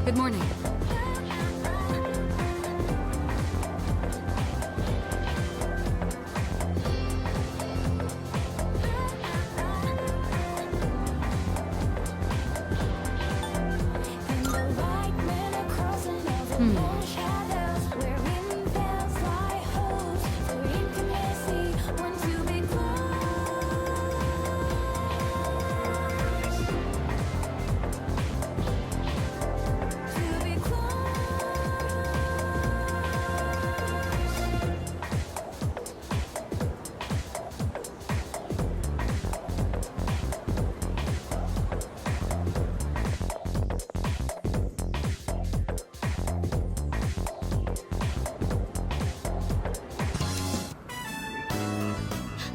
Good morning.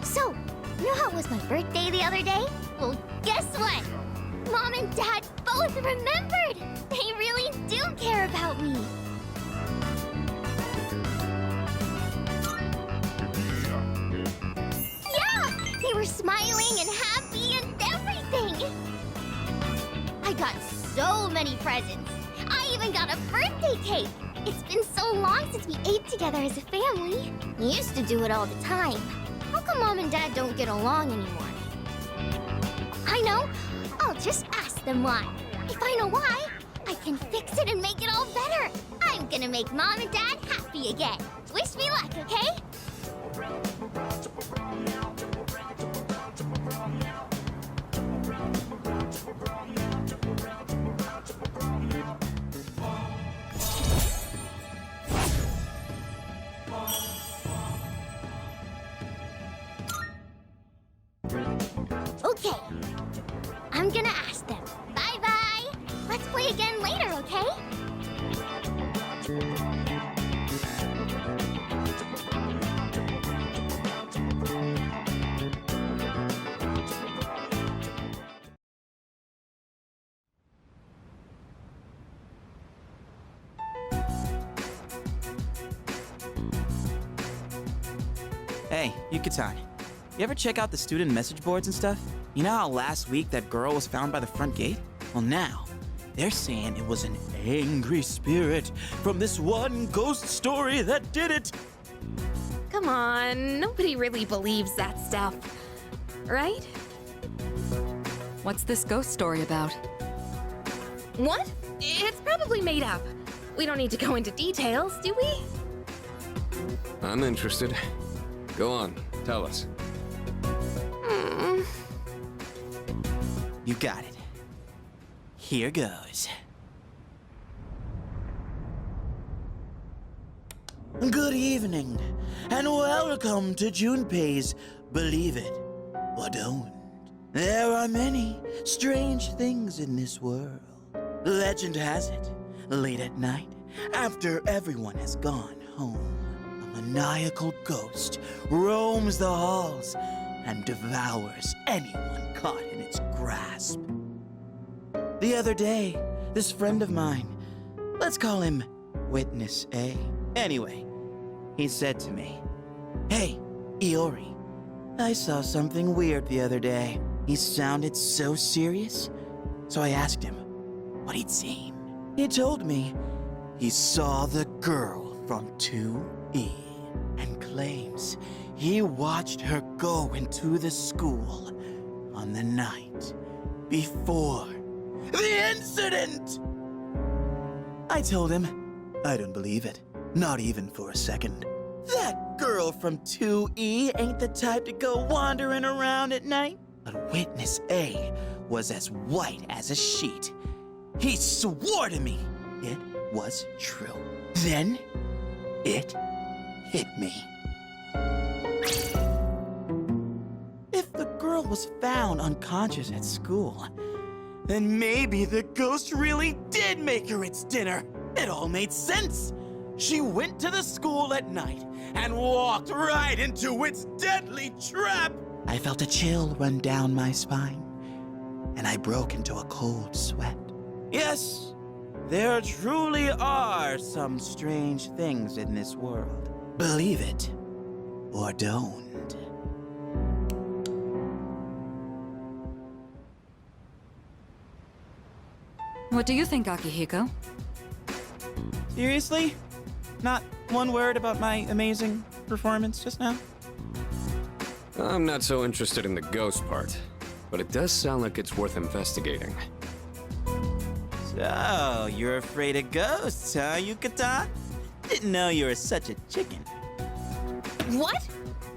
So, you know how it was my birthday the other day? Well, guess what? Mom and Dad both remembered! They really do care about me! Yeah! They were smiling and happy and everything! I got so many presents! I even got a birthday cake! It's been so long since we ate together as a family. We used to do it all the time. How come Mom and Dad don't get along anymore? I know! I'll just ask them why. If I know why, I can fix it and make it all better! I'm gonna make Mom and Dad happy again! Wish me luck, okay? Okay. I'm gonna ask them. Bye-bye! Let's play again later, okay? Hey, Yuka-tan. You ever check out the student message boards and stuff? You know how last week that girl was found by the front gate? Well, now, they're saying it was an angry spirit from this one ghost story that did it. Come on, nobody really believes that stuff, right? What's this ghost story about? What? It's probably made up. We don't need to go into details, do we? I'm interested. Go on, tell us. You got it. Here goes. Good evening, and welcome to Junpei's Believe It or Don't. There are many strange things in this world. Legend has it, late at night, after everyone has gone home, a maniacal ghost roams the halls and devours anyone caught in its grasp. The other day, this friend of mine, let's call him Witness A. Anyway, he said to me, "Hey, Iori, I saw something weird the other day." He sounded so serious, so I asked him what he'd seen. He told me he saw the girl from 2E and claims he watched her go into the school on the night before the incident. I told him I don't believe it, not even for a second. That girl from 2E ain't the type to go wandering around at night. But Witness A was as white as a sheet. He swore to me it was true. Then it hit me. If the girl was found unconscious at school, then maybe the ghost really did make her its dinner. It all made sense. She went to the school at night and walked right into its deadly trap. I felt a chill run down my spine, and I broke into a cold sweat. Yes, there truly are some strange things in this world. Believe it or don't. What do you think, Akihiko? Seriously? Not one word about my amazing performance just now? I'm not so interested in the ghost part, but it does sound like it's worth investigating. So, you're afraid of ghosts, huh, Yukata? Didn't know you were such a chicken. What?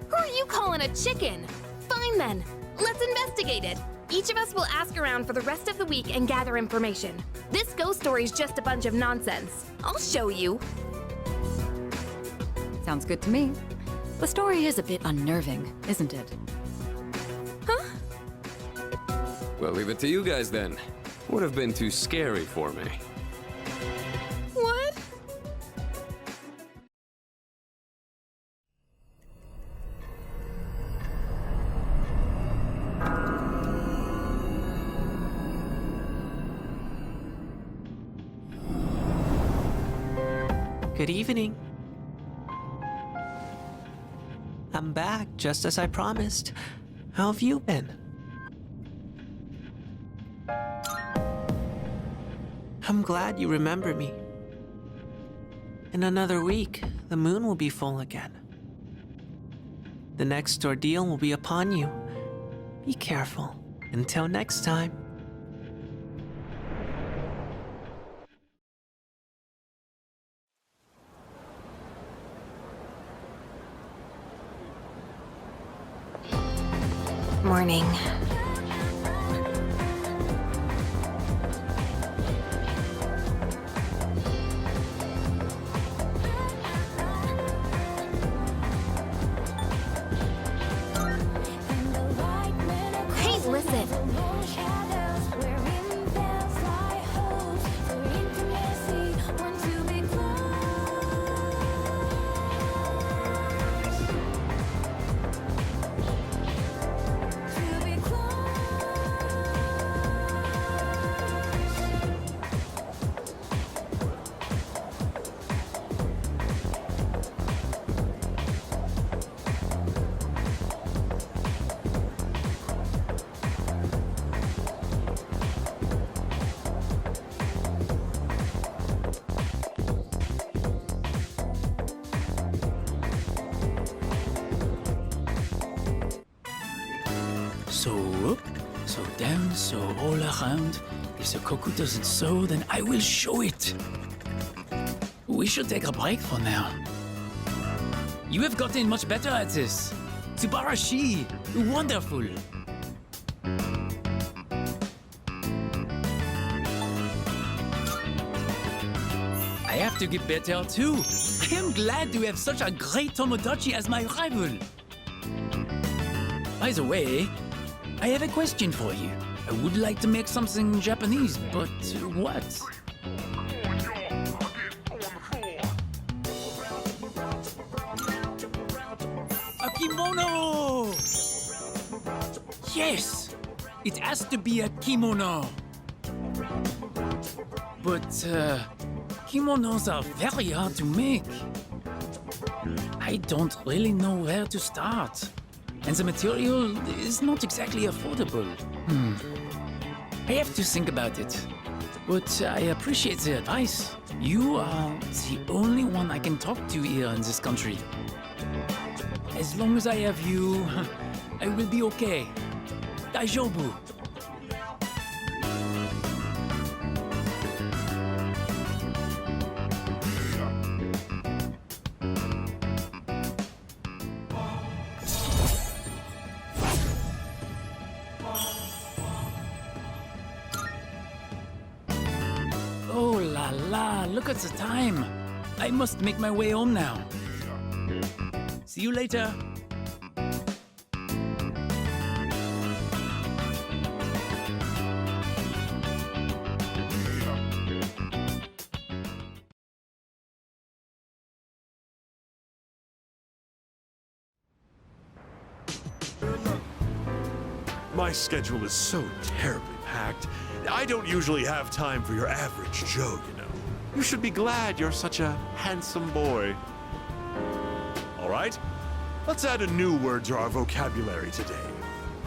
Who are you calling a chicken? Fine then. Let's investigate it. Each of us will ask around for the rest of the week and gather information. This ghost story's just a bunch of nonsense. I'll show you. Sounds good to me. The story is a bit unnerving, isn't it? Huh? Well, leave it to you guys then. Would have been too scary for me. What? Good evening. I'm back, just as I promised. How have you been? I'm glad you remember me. In another week, the moon will be full again. The next ordeal will be upon you. Be careful. Until next time. Morning. Hey, listen. So up, so down, so all around. If the cuckoo doesn't sow, then I will show it. We should take a break for now. You have gotten much better at this. Tsubarashi! Wonderful! I have to get better too. I am glad to have such a great Tomodachi as my rival. By the way, I have a question for you. I would like to make something Japanese, but what? A kimono! Yes! It has to be a kimono. But, kimonos are very hard to make. I don't really know where to start. And the material is not exactly affordable. I have to think about it. But I appreciate the advice. You are the only one I can talk to here in this country. As long as I have you, I will be okay. Daijoubu. Oh la la, look at the time. I must make my way home now. See you later. My schedule is so terribly packed. I don't usually have time for your average Joe, you know. You should be glad you're such a handsome boy. All right, let's add a new word to our vocabulary today.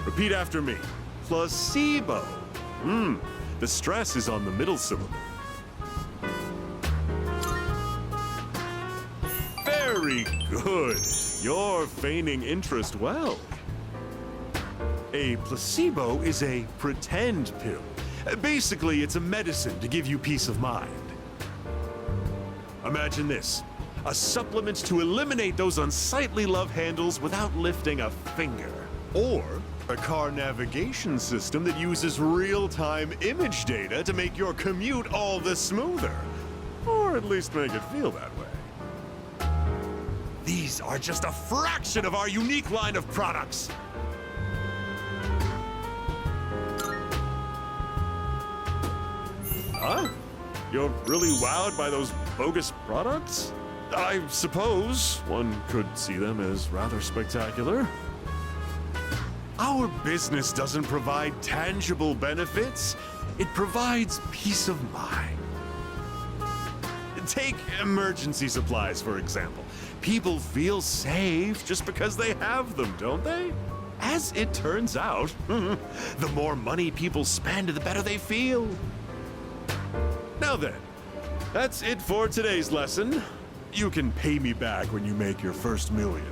Repeat after me. Placebo. The stress is on the middle syllable. Very good. You're feigning interest well. A placebo is a pretend pill. Basically, it's a medicine to give you peace of mind. Imagine this. A supplement to eliminate those unsightly love handles without lifting a finger. Or a car navigation system that uses real-time image data to make your commute all the smoother. Or at least make it feel that way. These are just a fraction of our unique line of products. Huh? You're really wowed by those bogus products? I suppose one could see them as rather spectacular. Our business doesn't provide tangible benefits. It provides peace of mind. Take emergency supplies, for example. People feel safe just because they have them, don't they? As it turns out, the more money people spend, the better they feel. Now then, that's it for today's lesson. You can pay me back when you make your first million.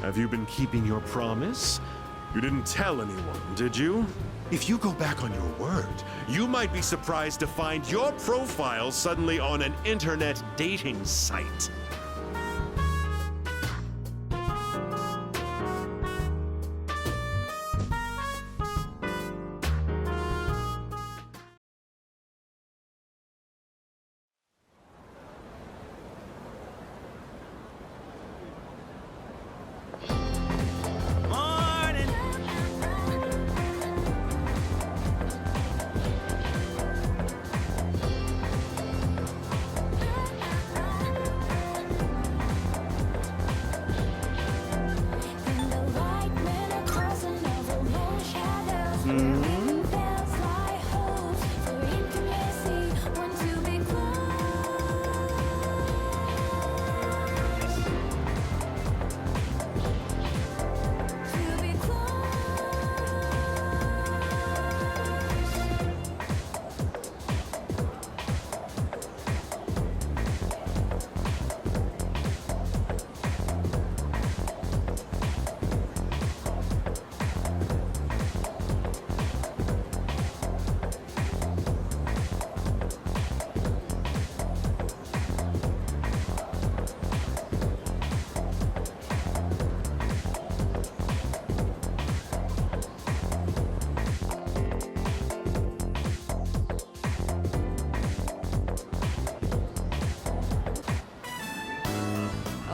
Have you been keeping your promise? You didn't tell anyone, did you? If you go back on your word, you might be surprised to find your profile suddenly on an internet dating site.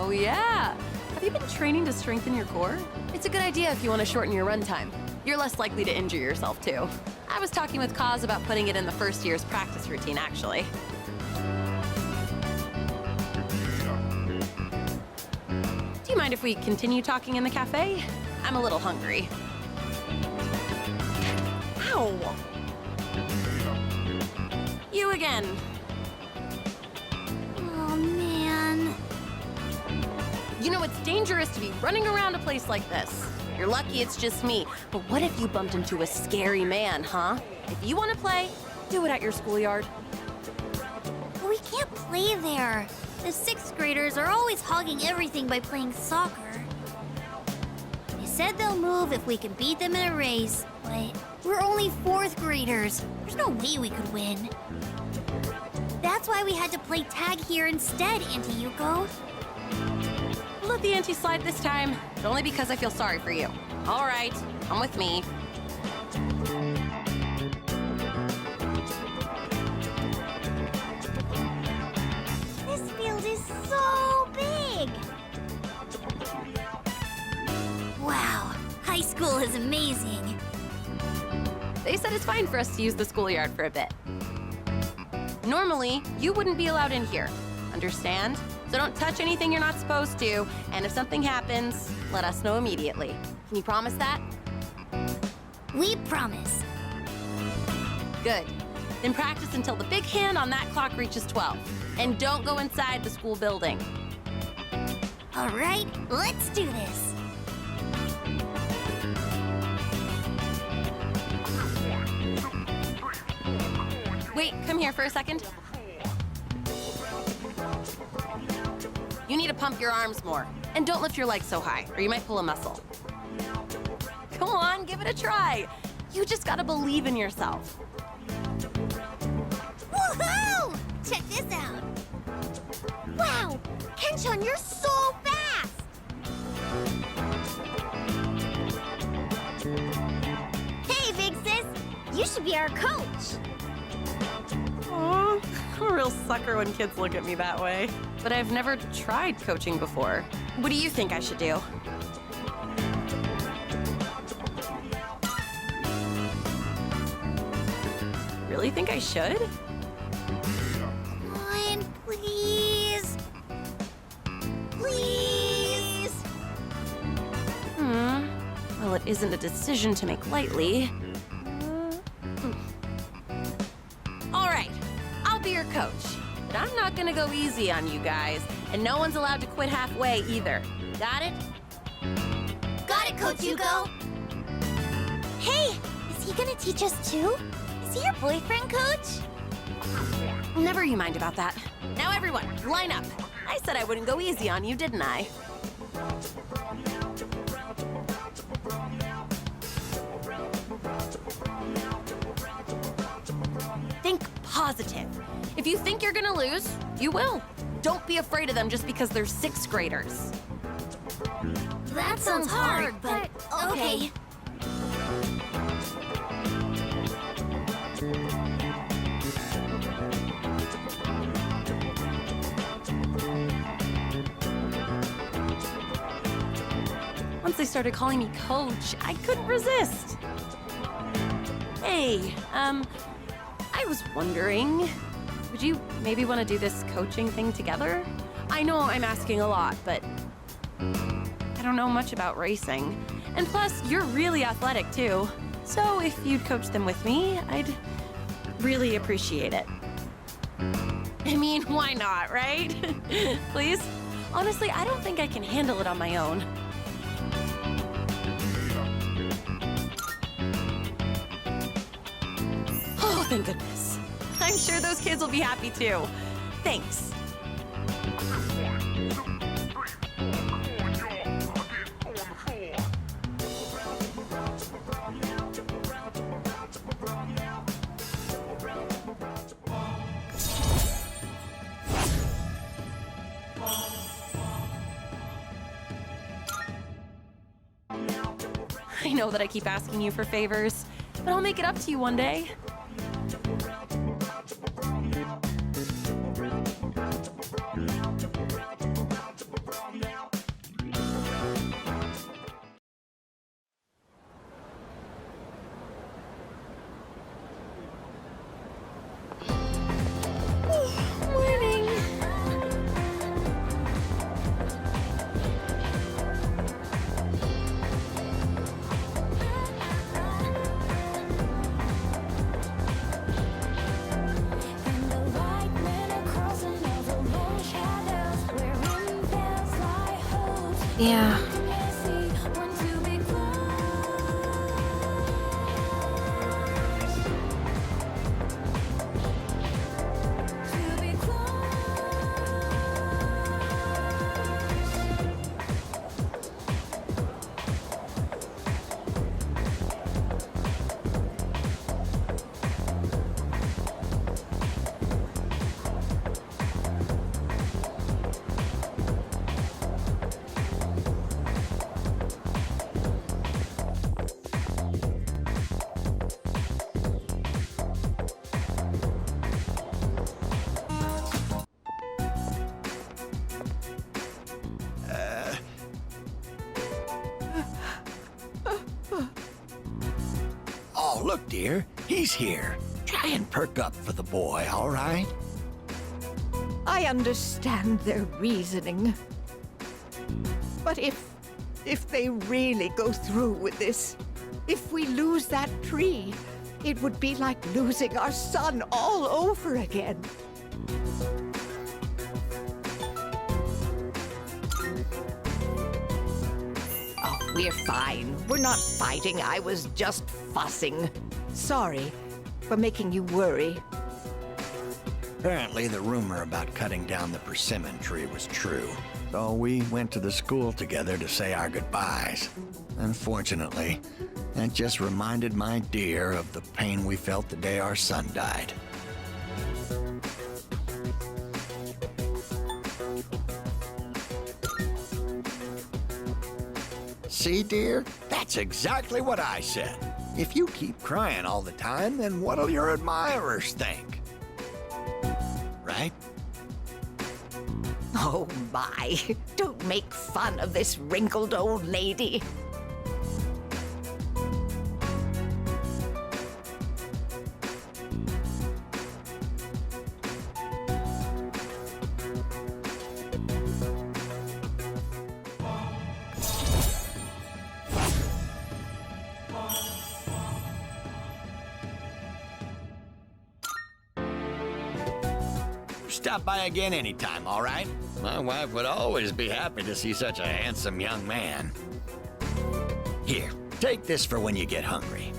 Oh yeah! Have you been training to strengthen your core? It's a good idea if you want to shorten your run time. You're less likely to injure yourself too. I was talking with Kaz about putting it in the first year's practice routine, actually. Do you mind if we continue talking in the cafe? I'm a little hungry. Ow! You again. Oh, man. You know, it's dangerous to be running around a place like this. You're lucky it's just me, but what if you bumped into a scary man, huh? If you want to play, do it at your schoolyard. But we can't play there. The 6th graders are always hogging everything by playing soccer. They said they'll move if we can beat them in a race, but we're only 4th graders. There's no way we could win. That's why we had to play tag here instead, Auntie Yuko. Let the auntie slide this time, but only because I feel sorry for you. All right, come with me. This field is so big! Wow, high school is amazing. They said it's fine for us to use the schoolyard for a bit. Normally, you wouldn't be allowed in here. Understand? So don't touch anything you're not supposed to, and if something happens, let us know immediately. Can you promise that? We promise. Good. Then practice until the big hand on that clock reaches 12. And don't go inside the school building. All right, let's do this. Wait, come here for a second. You need to pump your arms more. And don't lift your legs so high, or you might pull a muscle. Come on, give it a try. You just gotta believe in yourself. Woohoo! Check this out. Wow, Kenchon, you're so fast! Hey, big sis, you should be our coach. Aw, I'm a real sucker when kids look at me that way. But I've never tried coaching before. What do you think I should do? Really think I should? Come on, please. Please. Well, it isn't a decision to make lightly. All right, I'll be your coach. But I'm not gonna go easy on you guys, and no one's allowed to quit halfway either. Got it? Got it, Coach Hugo. Hey, is he gonna teach us too? Is he your boyfriend, Coach? Never you mind about that. Now everyone, line up. I said I wouldn't go easy on you, didn't I? Think positive. If you think you're gonna lose, you will. Don't be afraid of them just because they're 6th graders. That sounds hard, but okay. Once they started calling me coach, I couldn't resist. Hey, I was wondering, would you maybe want to do this coaching thing together? I know I'm asking a lot, but I don't know much about racing. And plus, you're really athletic too. So if you'd coach them with me, I'd really appreciate it. I mean, why not, right? Please? Honestly, I don't think I can handle it on my own. Oh, thank goodness. I'm sure those kids will be happy too. Thanks. I know that I keep asking you for favors, but I'll make it up to you one day. Morning. Yeah. Oh, look, dear, he's here. Try and perk up for the boy, all right? I understand their reasoning. But if they really go through with this, if we lose that tree, it would be like losing our son all over again. Oh, we're fine. We're not fighting. I was just fussing. Sorry for making you worry. Apparently, the rumor about cutting down the persimmon tree was true. So we went to the school together to say our goodbyes. Unfortunately, that just reminded my dear of the pain we felt the day our son died. See, dear? That's exactly what I said. If you keep crying all the time, then what'll your admirers think? Right? Oh my, don't make fun of this wrinkled old lady. Stop by again anytime, all right? My wife would always be happy to see such a handsome young man. Here, take this for when you get hungry.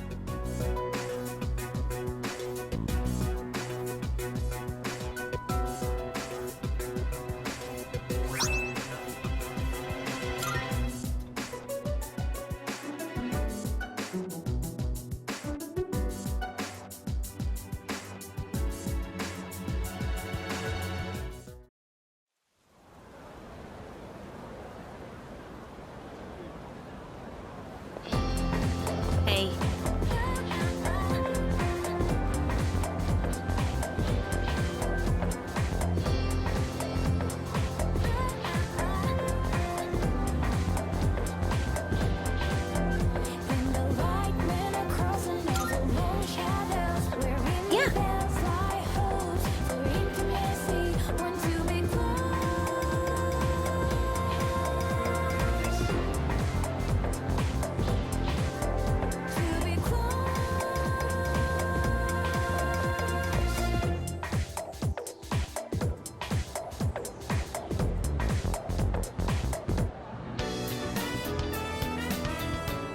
Hey.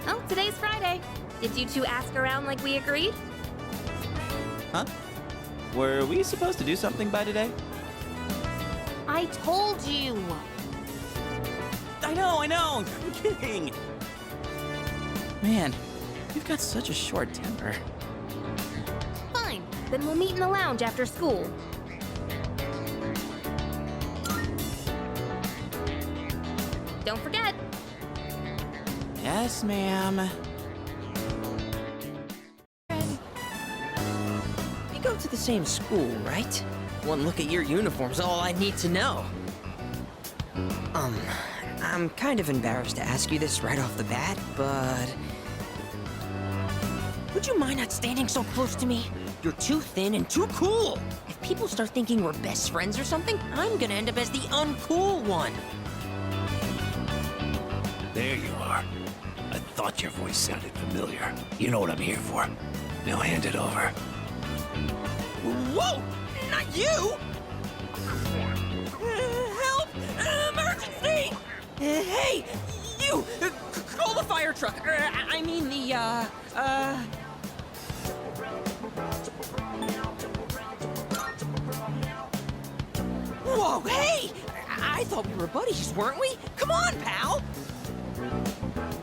Oh, today's Friday. Did you two ask around like we agreed? Huh? Were we supposed to do something by today? I told you. I know! I'm kidding! Man, you've got such a short temper. Fine. Then we'll meet in the lounge after school. Don't forget. Yes, ma'am. We go to the same school, right? One look at your uniform's all I need to know. I'm kind of embarrassed to ask you this right off the bat, but... would you mind not standing so close to me? You're too thin and too cool! If people start thinking we're best friends or something, I'm gonna end up as the uncool one. There you are. I thought your voice sounded familiar. You know what I'm here for. Now hand it over. Whoa! Not you! Help! Emergency! Hey! You! Call the fire truck! I mean the, Whoa, hey! I thought we were buddies, weren't we? Come on, pal!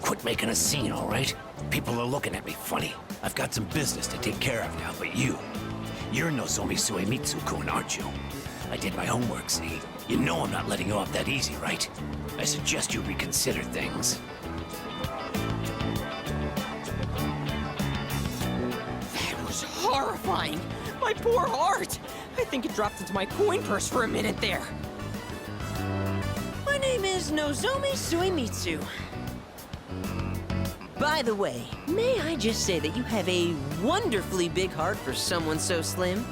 Quit making a scene, all right? People are looking at me funny. I've got some business to take care of now, but you're Nozomi Suemitsu-kun, aren't you? I did my homework, see? You know I'm not letting you off that easy, right? I suggest you reconsider things. That was horrifying! My poor heart! I think it dropped into my coin purse for a minute there. My name is Nozomi Suemitsu. By the way, may I just say that you have a wonderfully big heart for someone so slim?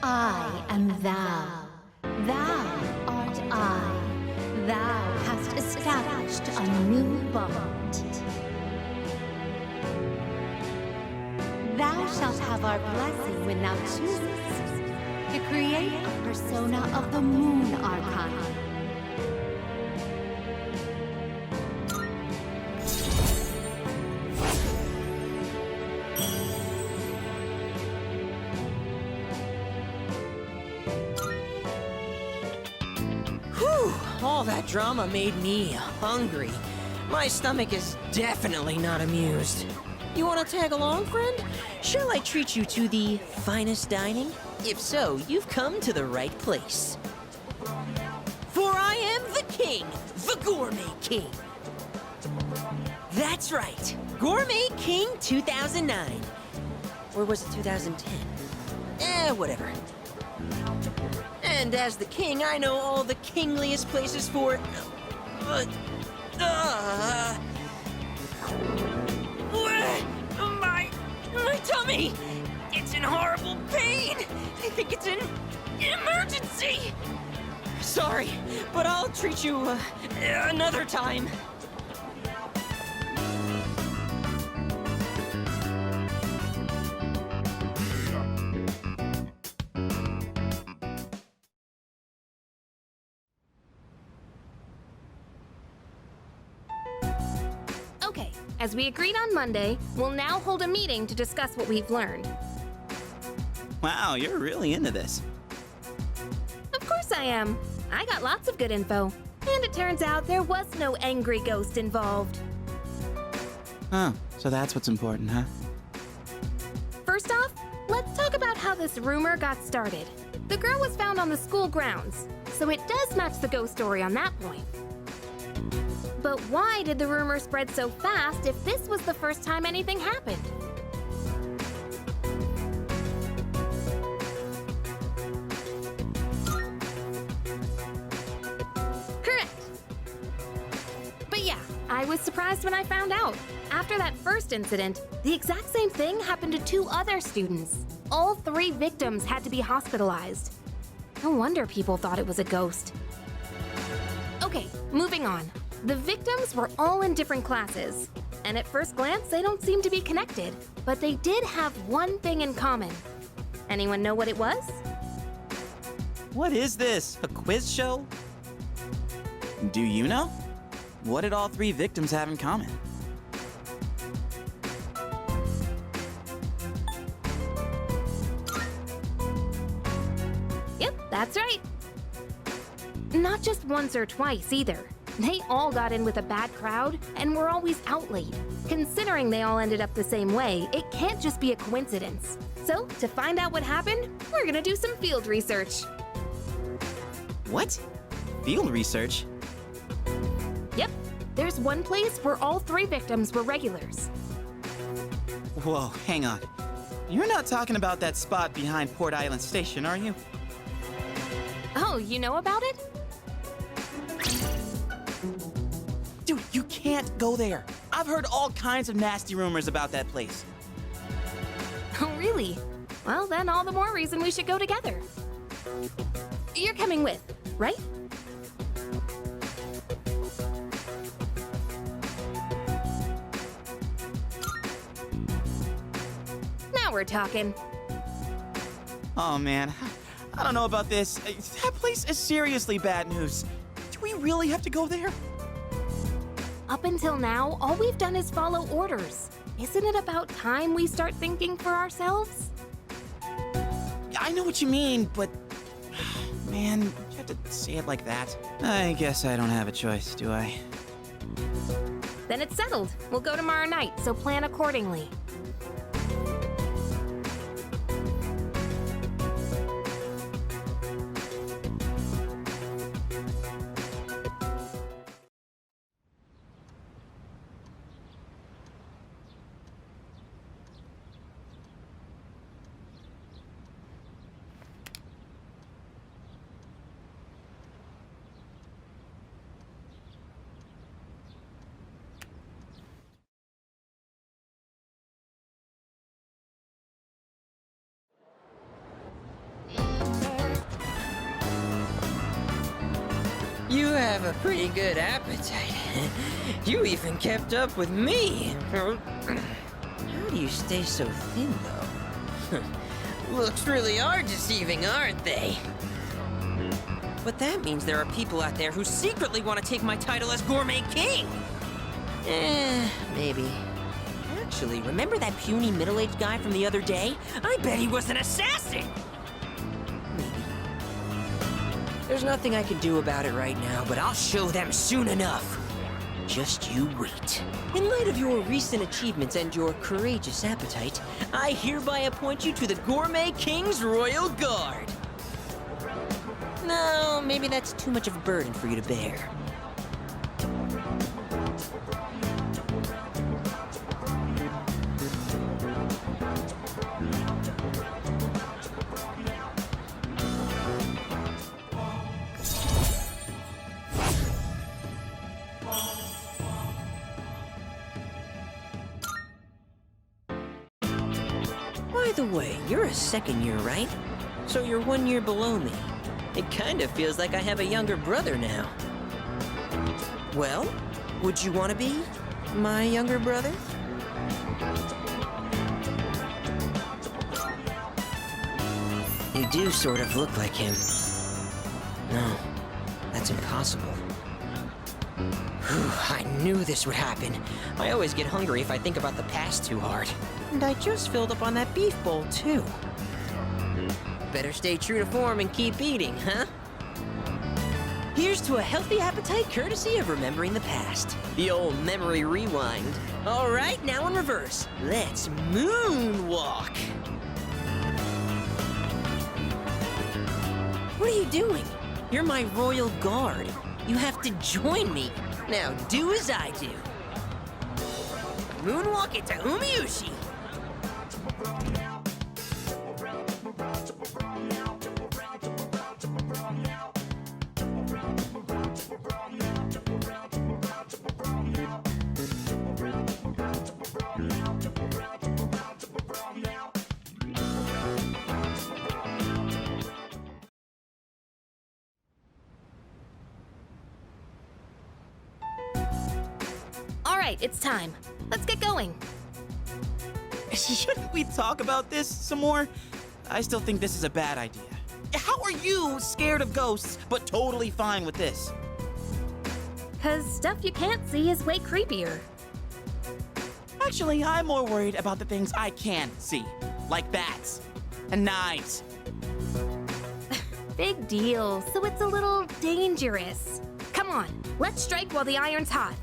I am thou. Thou art I. Thou hast established a new bond. Thou shalt have our blessing when thou choosest to create a persona of the Moon Archon. Whew, all that drama made me hungry. My stomach is definitely not amused. You want to tag along, friend? Shall I treat you to the finest dining? If so, you've come to the right place. For I am the king, the Gourmet King. That's right, Gourmet King 2009. Or was it 2010? Whatever. And as the king, I know all the kingliest places for... My tummy! It's in horrible pain! I think it's an emergency! Sorry, but I'll treat you another time. Okay, as we agreed on Monday, we'll now hold a meeting to discuss what we've learned. Wow, you're really into this. Of course I am. I got lots of good info. And it turns out there was no angry ghost involved. Oh, so that's what's important, huh? First off, let's talk about how this rumor got started. The girl was found on the school grounds, so it does match the ghost story on that point. But why did the rumor spread so fast if this was the first time anything happened? Correct. But yeah, I was surprised when I found out. After that first incident, the exact same thing happened to 2 other students. All 3 victims had to be hospitalized. No wonder people thought it was a ghost. Okay, moving on. The victims were all in different classes, and at first glance, they don't seem to be connected, but they did have one thing in common. Anyone know what it was? What is this? A quiz show? Do you know? What did all 3 victims have in common? Yep, that's right. Not just once or twice either. They all got in with a bad crowd and were always out late. Considering they all ended up the same way, it can't just be a coincidence. So, to find out what happened, we're gonna do some field research. What? Field research? Yep, there's one place where all 3 victims were regulars. Whoa, hang on. You're not talking about that spot behind Port Island Station, are you? Oh, you know about it? Dude, you can't go there. I've heard all kinds of nasty rumors about that place. Oh, really? Well, then all the more reason we should go together. You're coming with, right? Now we're talking. Oh man, I don't know about this. That place is seriously bad news. Do we really have to go there? Up until now, all we've done is follow orders. Isn't it about time we start thinking for ourselves? I know what you mean, but... Man, you have to say it like that. I guess I don't have a choice, do I? Then it's settled. We'll go tomorrow night, so plan accordingly. have a pretty good appetite. You even kept up with me. How do you stay so thin, though? Looks really are deceiving, aren't they? But that means there are people out there who secretly want to take my title as Gourmet King. Maybe. Actually, remember that puny middle-aged guy from the other day? I bet he was an assassin! Maybe. There's nothing I can do about it right now, but I'll show them soon enough. Just you wait. In light of your recent achievements and your courageous appetite, I hereby appoint you to the Gourmet King's Royal Guard. No, maybe that's too much of a burden for you to bear. By the way, you're a second year, right? So you're 1 year below me. It kind of feels like I have a younger brother now. Well, would you want to be my younger brother? You do sort of look like him. No, that's impossible. Whew, I knew this would happen. I always get hungry if I think about the past too hard. And I just filled up on that beef bowl, too. Better stay true to form and keep eating, huh? Here's to a healthy appetite courtesy of remembering the past. The old memory rewind. All right, now in reverse. Let's moonwalk. What are you doing? You're my royal guard. You have to join me. Now do as I do. Moonwalk it to Umiushi. All right, it's time. Let's get going. Shouldn't we talk about this some more? I still think this is a bad idea. How are you scared of ghosts, but totally fine with this? 'Cause stuff you can't see is way creepier. Actually, I'm more worried about the things I can see, like bats and knives. Big deal, so it's a little dangerous. Come on, let's strike while the iron's hot.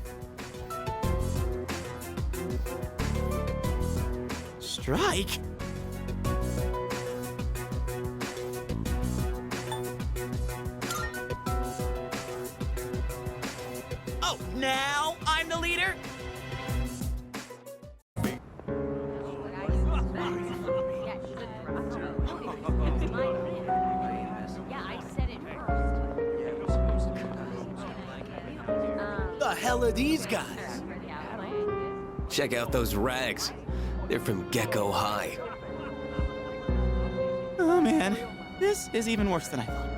Strike? Oh, now I'm the leader? The hell are these guys? Check out those rags. They're from Gecko High. Oh man, this is even worse than I thought.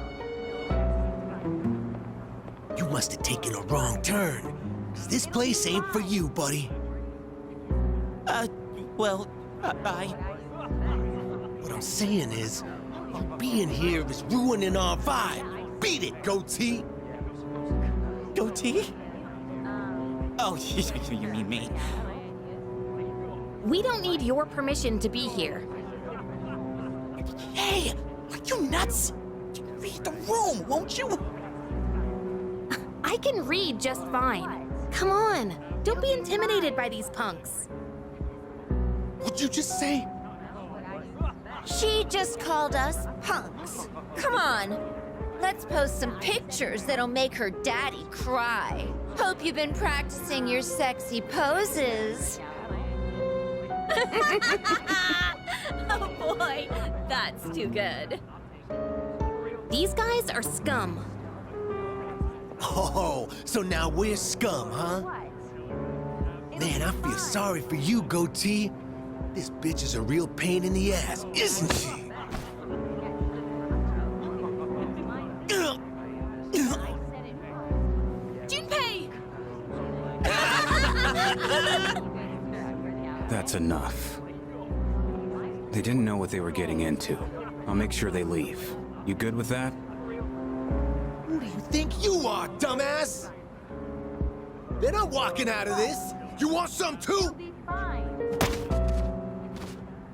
You must have taken a wrong turn. 'Cause this place ain't for you, buddy. Well, What I'm saying is, you being here is ruining our vibe. Beat it, goatee! Goatee? Oh, you mean me. We don't need your permission to be here. Hey, are you nuts? Read the room, won't you? I can read just fine. Come on, don't be intimidated by these punks. What'd you just say? She just called us punks. Come on. Let's post some pictures that'll make her daddy cry. Hope you've been practicing your sexy poses. Oh boy, that's too good. These guys are scum. Oh, so now we're scum, huh? Man, I feel sorry for you, goatee. This bitch is a real pain in the ass, isn't she? That's enough. They didn't know what they were getting into. I'll make sure they leave. You good with that? Who do you think you are, dumbass? They're not walking out of this. You want some too?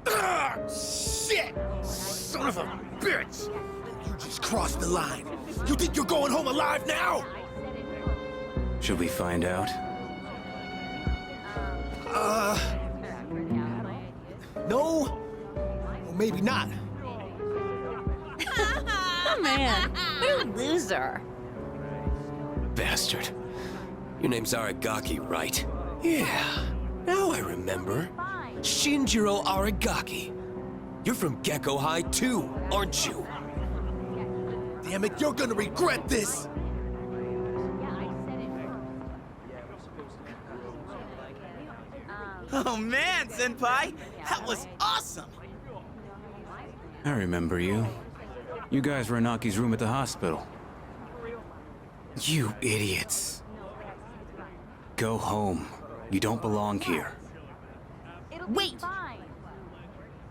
Ah, shit! Son of a bitch! You just crossed the line. You think you're going home alive now? Should we find out? No. Or maybe not. Man, what a loser. Bastard. Your name's Aragaki, right? Yeah. Now I remember. Shinjiro Aragaki. You're from Gecko High too, aren't you? Damn it, you're gonna regret this! Oh man, Senpai! That was awesome! I remember you. You guys were in Aki's room at the hospital. You idiots. Go home. You don't belong here. Wait!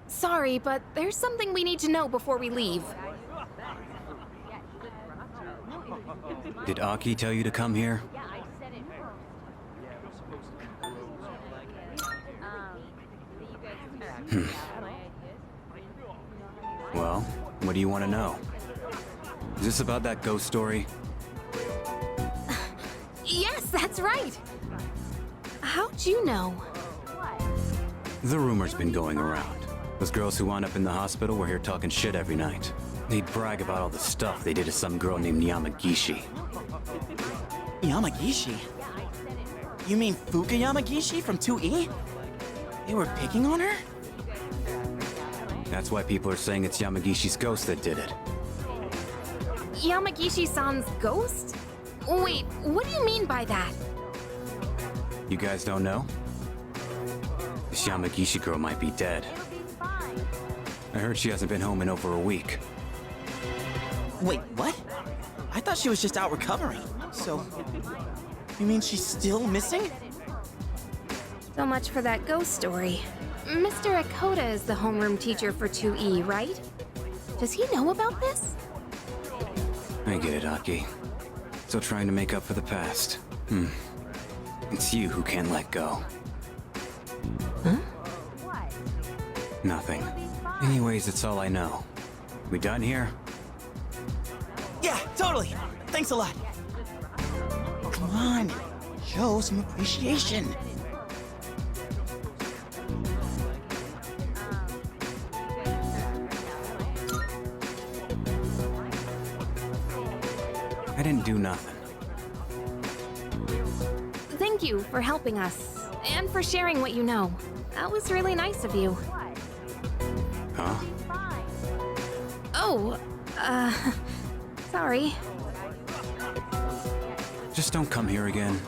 Sorry, but there's something we need to know before we leave. Did Aki tell you to come here? Well, what do you want to know? Is this about that ghost story? Yes, that's right! How'd you know? The rumor's been going around. Those girls who wound up in the hospital were here talking shit every night. They'd brag about all the stuff they did to some girl named Yamagishi. Yamagishi? You mean Fuka Yamagishi from 2E? They were picking on her? That's why people are saying it's Yamagishi's ghost that did it. Yamagishi-san's ghost? Wait, what do you mean by that? You guys don't know? This Yamagishi girl might be dead. I heard she hasn't been home in over a week. Wait, what? I thought she was just out recovering. So, you mean she's still missing? So much for that ghost story. Mr. Akota is the homeroom teacher for 2E, right? Does he know about this? I get it, Aki. Still trying to make up for the past. It's you who can't let go. Huh? Nothing. Anyways, it's all I know. We done here? Yeah, totally. Thanks a lot. Come on, show some appreciation. I didn't do nothing. Thank you for helping us, and for sharing what you know. That was really nice of you. Huh? Oh, sorry. Just don't come here again.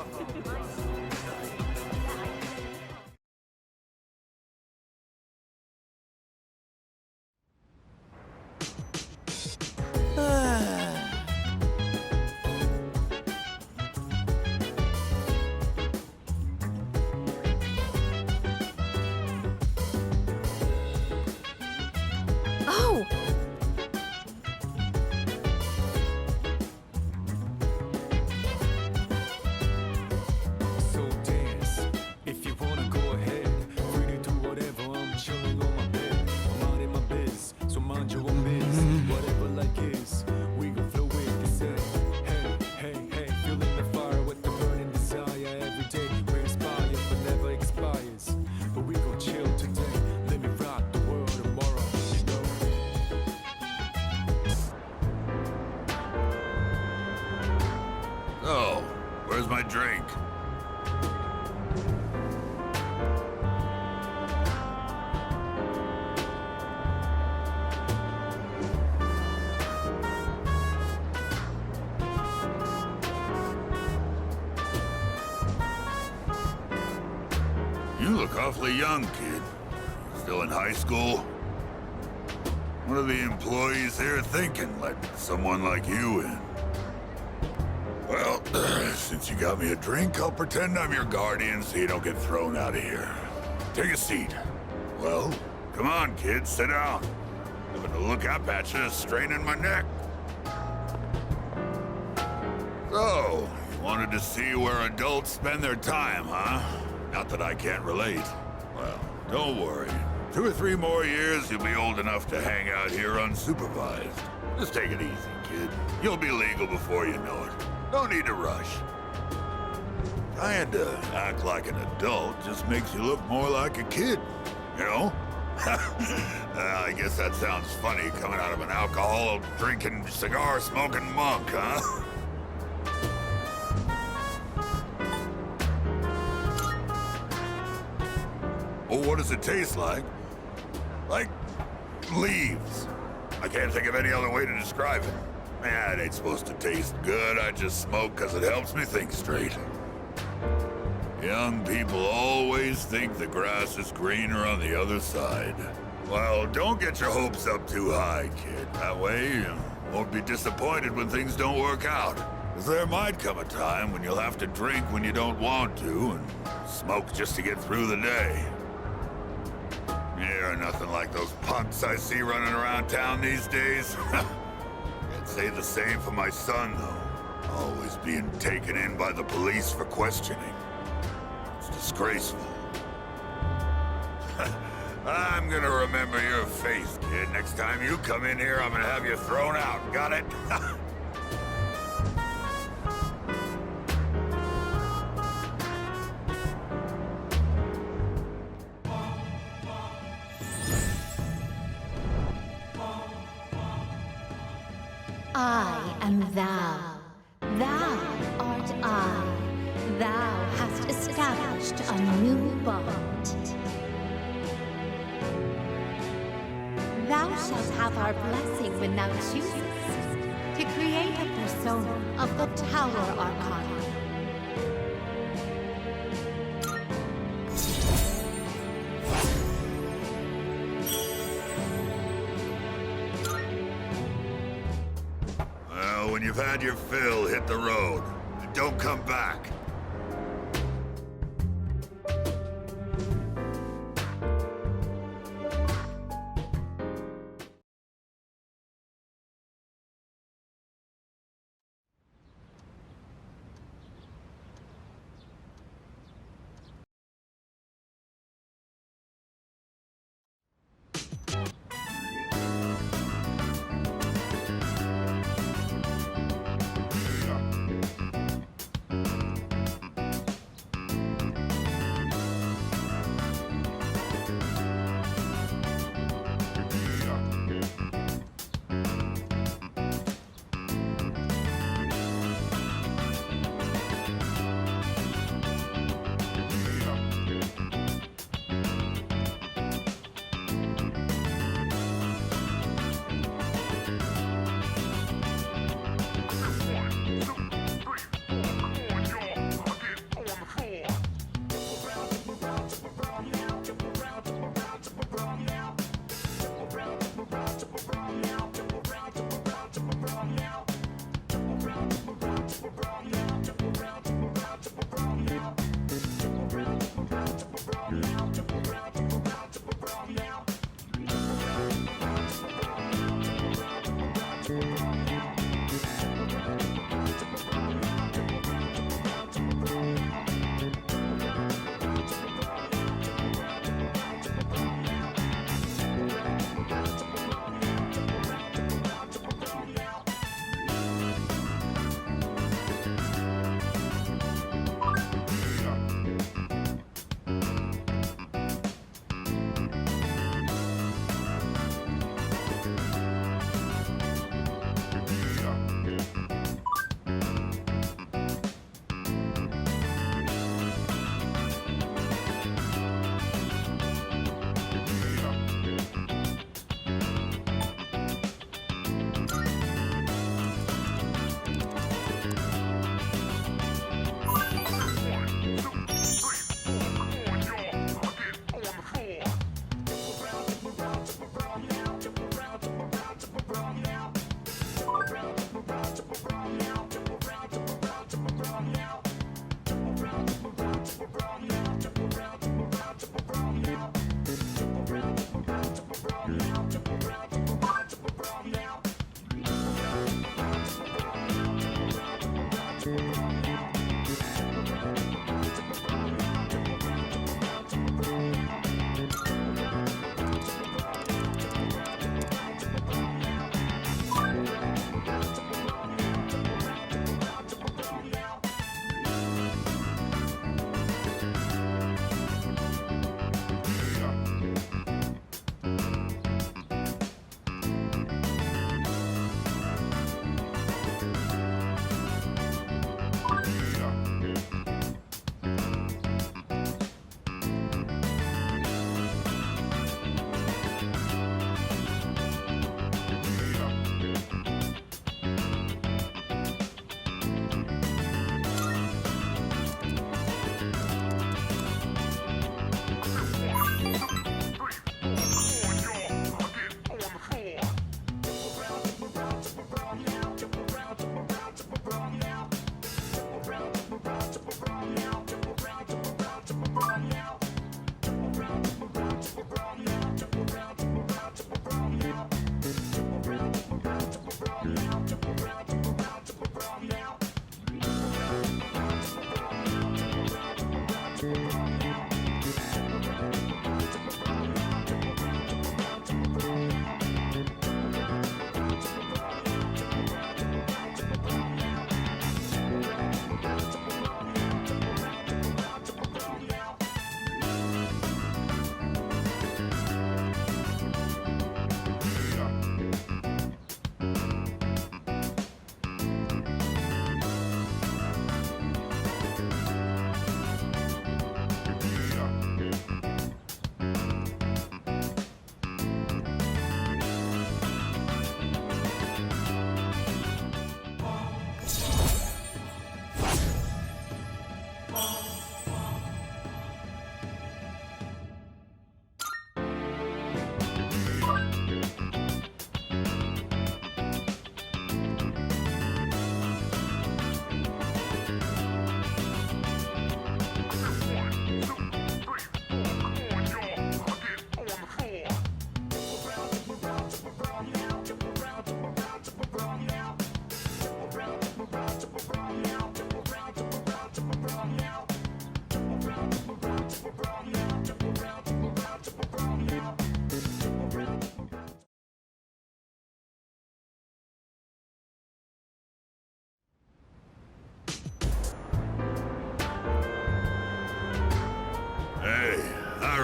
Oh! So dance, if you wanna go ahead. Free to do whatever, I'm chilling on my bed. I'm minding my biz, so mind your own biz. Whatever like is, we gon' flow with this head. Hey, hey, hey, feeling the fire with the burning desire every day. We inspire, but never expires. But we gon' chill today, let me rock the world tomorrow, you know. Oh, where's my drink? You look awfully young, kid. Still in high school? What are the employees here thinking, letting someone like you in? Well, since you got me a drink, I'll pretend I'm your guardian so you don't get thrown out of here. Take a seat. Well, come on, kid, sit down. Having to look up at you is straining my neck. So, you wanted to see where adults spend their time, huh? Not that I can't relate. Well, don't worry. 2 or 3 more years, you'll be old enough to hang out here unsupervised. Just take it easy, kid. You'll be legal before you know it. No need to rush. Trying to act like an adult just makes you look more like a kid, you know? I guess that sounds funny coming out of an alcohol-drinking, cigar-smoking monk, huh? Oh, what does it taste like? Like leaves. I can't think of any other way to describe it. Man, it ain't supposed to taste good. I just smoke because it helps me think straight. Young people always think the grass is greener on the other side. Well, don't get your hopes up too high, kid. That way, you won't be disappointed when things don't work out. Because there might come a time when you'll have to drink when you don't want to, and smoke just to get through the day. You're nothing like those punks I see running around town these days. I'd say the same for my son, though. Always being taken in by the police for questioning. It's disgraceful. I'm gonna remember your face, kid. Next time you come in here, I'm gonna have you thrown out. Got it? I am thou. Thou art I. Thou hast established a new bond. Thou shalt have our blessing when thou choosest to create a persona of the Tower Arcana. Well, when you've had your fill, hit the road. And don't come back.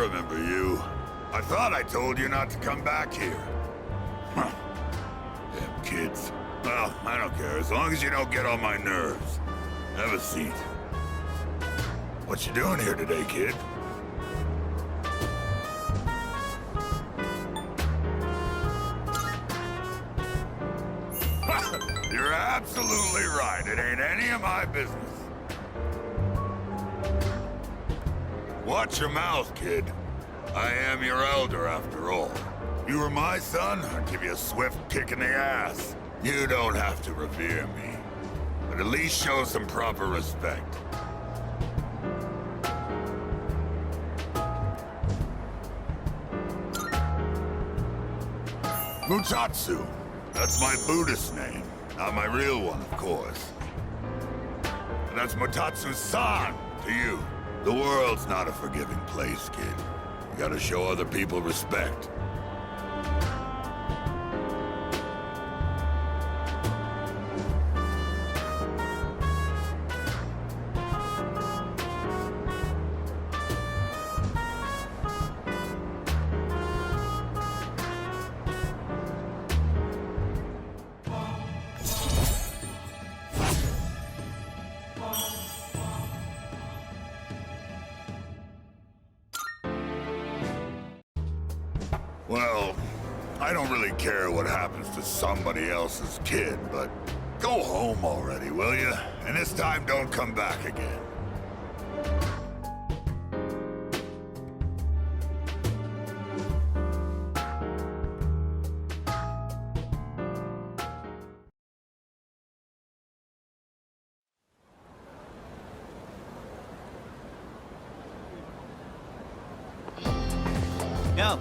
remember you. I thought I told you not to come back here. Huh. Damn kids. Well, I don't care, as long as you don't get on my nerves. Have a seat. What you doing here today, kid? You're absolutely right. It ain't any of my business. Watch your mouth, kid. I am your elder, after all. You were my son, I'd give you a swift kick in the ass. You don't have to revere me, but at least show some proper respect. Mutatsu. That's my Buddhist name. Not my real one, of course. And that's Mutatsu-san to you. The world's not a forgiving place, kid. You gotta show other people respect. Well, I don't really care what happens to somebody else's kid, but go home already, will you? And this time don't come back again. Yo.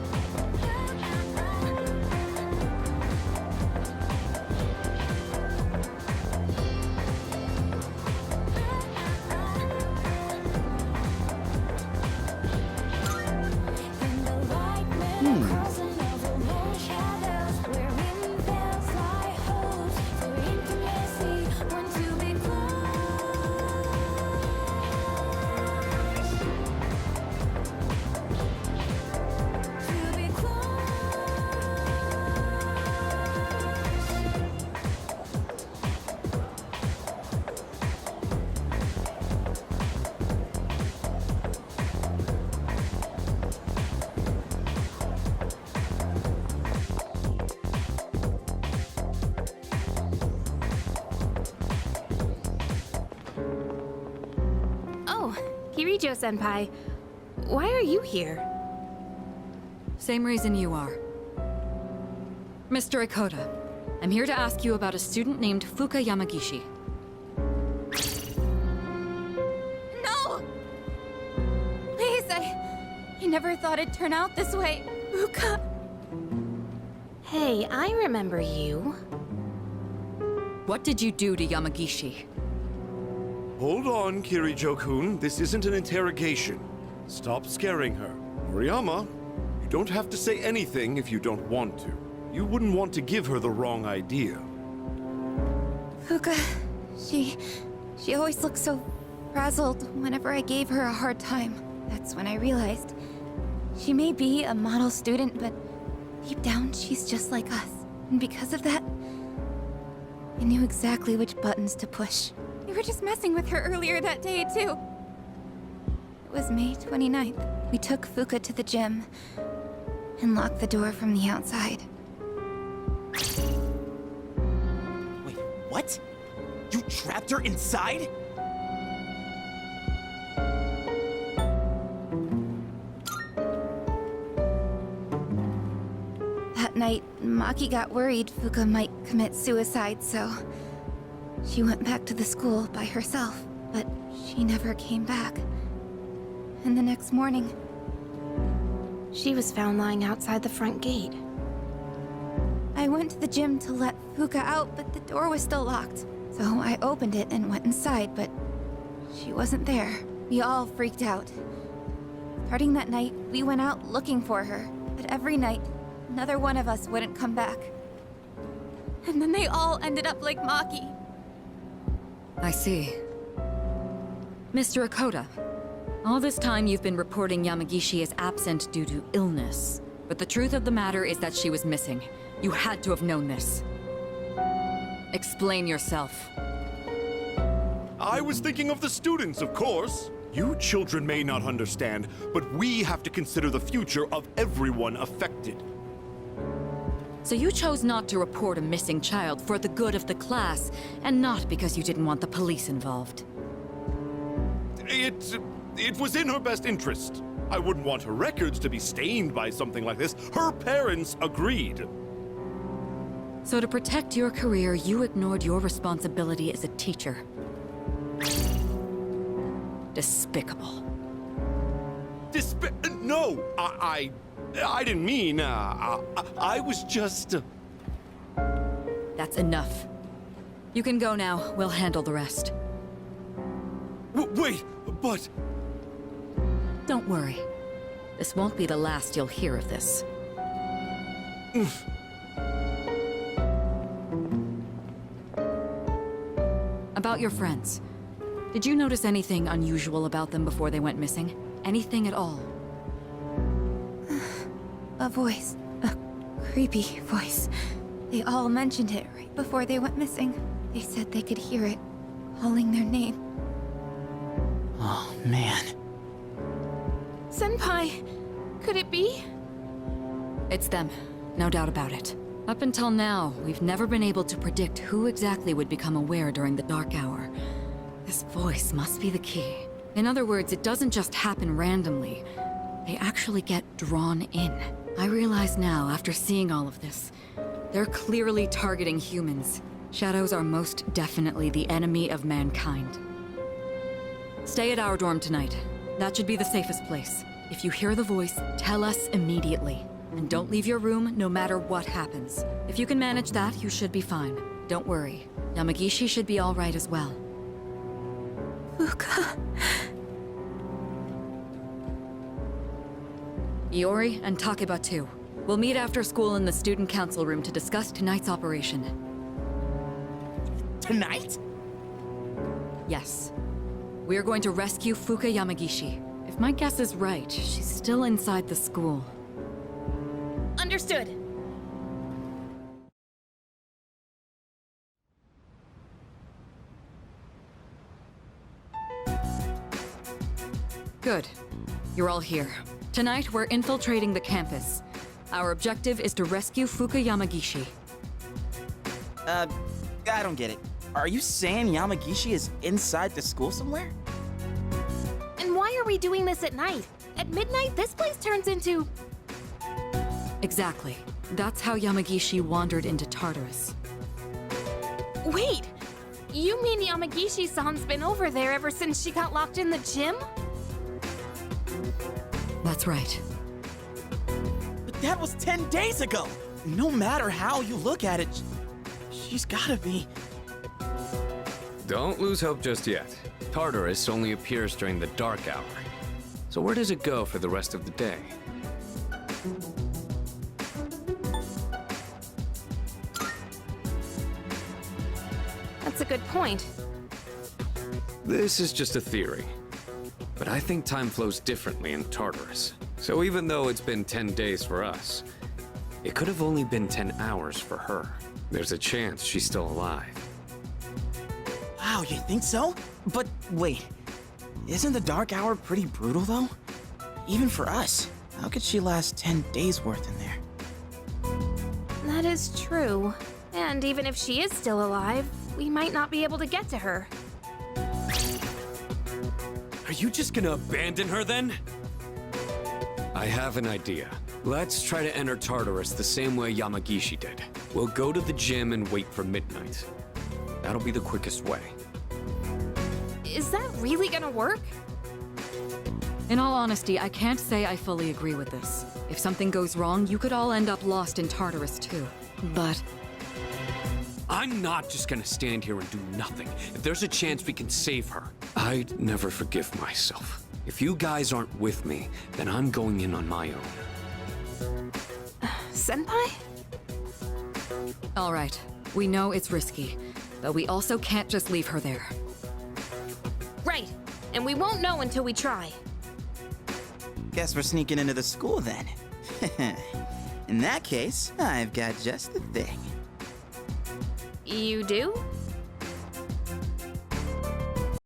Kirijo-senpai, why are you here? Same reason you are. Mr. Ikoda, I'm here to ask you about a student named Fuka Yamagishi. No! Please, I never thought it'd turn out this way. Fuka. Hey, I remember you. What did you do to Yamagishi? Hold on, Kirijo-kun. This isn't an interrogation. Stop scaring her. Moriyama, you don't have to say anything if you don't want to. You wouldn't want to give her the wrong idea. Fuka, she always looked so frazzled whenever I gave her a hard time. That's when I realized she may be a model student, but deep down she's just like us. And because of that, I knew exactly which buttons to push. We were just messing with her earlier that day, too. It was May 29th. We took Fuka to the gym and locked the door from the outside. Wait, what? You trapped her inside? That night, Maki got worried Fuka might commit suicide, so she went back to the school by herself, but she never came back. And the next morning, she was found lying outside the front gate. I went to the gym to let Fuka out, but the door was still locked. So I opened it and went inside, but she wasn't there. We all freaked out. Starting that night, we went out looking for her, but every night, another one of us wouldn't come back. And then they all ended up like Maki. I see. Mr. Ikoda, All this time you've been reporting Yamagishi as absent due to illness. But the truth of the matter is that she was missing. You had to have known this. Explain yourself. I was thinking of the students, of course. You children may not understand, but we have to consider the future of everyone affected. So you chose not to report a missing child for the good of the class, and not because you didn't want the police involved. It was in her best interest. I wouldn't want her records to be stained by something like this. Her parents agreed. So to protect your career, you ignored your responsibility as a teacher. Despicable. No, I didn't mean, I was just... That's enough. You can go now. We'll handle the rest. Wait, but... Don't worry. This won't be the last you'll hear of this. About your friends. Did you notice anything unusual about them before they went missing? Anything at all? A voice. A creepy voice. They all mentioned it right before they went missing. They said they could hear it, calling their name. Oh, man. Senpai, could it be? It's them. No doubt about it. Up until now, we've never been able to predict who exactly would become aware during the dark hour. This voice must be the key. In other words, it doesn't just happen randomly. They actually get drawn in. I realize now, after seeing all of this, they're clearly targeting humans. Shadows are most definitely the enemy of mankind. Stay at our dorm tonight. That should be the safest place. If you hear the voice, tell us immediately. And don't leave your room no matter what happens. If you can manage that, you should be fine. Don't worry. Yamagishi should be all right as well. Fuka. Iori and Takeba too. We'll meet after school in the student council room to discuss tonight's operation. Tonight? Yes. We are going to rescue Fuka Yamagishi. If my guess is right, she's still inside the school. Understood. Good. You're all here. Tonight, we're infiltrating the campus. Our objective is to rescue Fuka Yamagishi. I don't get it. Are you saying Yamagishi is inside the school somewhere? And why are we doing this at night? At midnight, this place turns into... Exactly. That's how Yamagishi wandered into Tartarus. Wait! You mean Yamagishi-san's been over there ever since she got locked in the gym? That's right. But that was 10 days ago! No matter how you look at it, she's gotta be... Don't lose hope just yet. Tartarus only appears during the dark hour. So where does it go for the rest of the day? That's a good point. This is just a theory. But I think time flows differently in Tartarus. So even though it's been 10 days for us, it could have only been 10 hours for her. There's a chance she's still alive. Wow, you think so? But wait, isn't the dark hour pretty brutal though? Even for us. How could she last 10 days worth in there? That is true. And even if she is still alive, we might not be able to get to her. Are you just gonna abandon her then? I have an idea. Let's try to enter Tartarus the same way Yamagishi did. We'll go to the gym and wait for midnight. That'll be the quickest way. Is that really gonna work? In all honesty, I can't say I fully agree with this. If something goes wrong, you could all end up lost in Tartarus too. But... I'm not just gonna stand here and do nothing. If there's a chance we can save her, I'd never forgive myself. If you guys aren't with me, then I'm going in on my own. Senpai? All right. We know it's risky, but we also can't just leave her there. Right. And we won't know until we try. Guess we're sneaking into the school then. In that case, I've got just the thing. You do?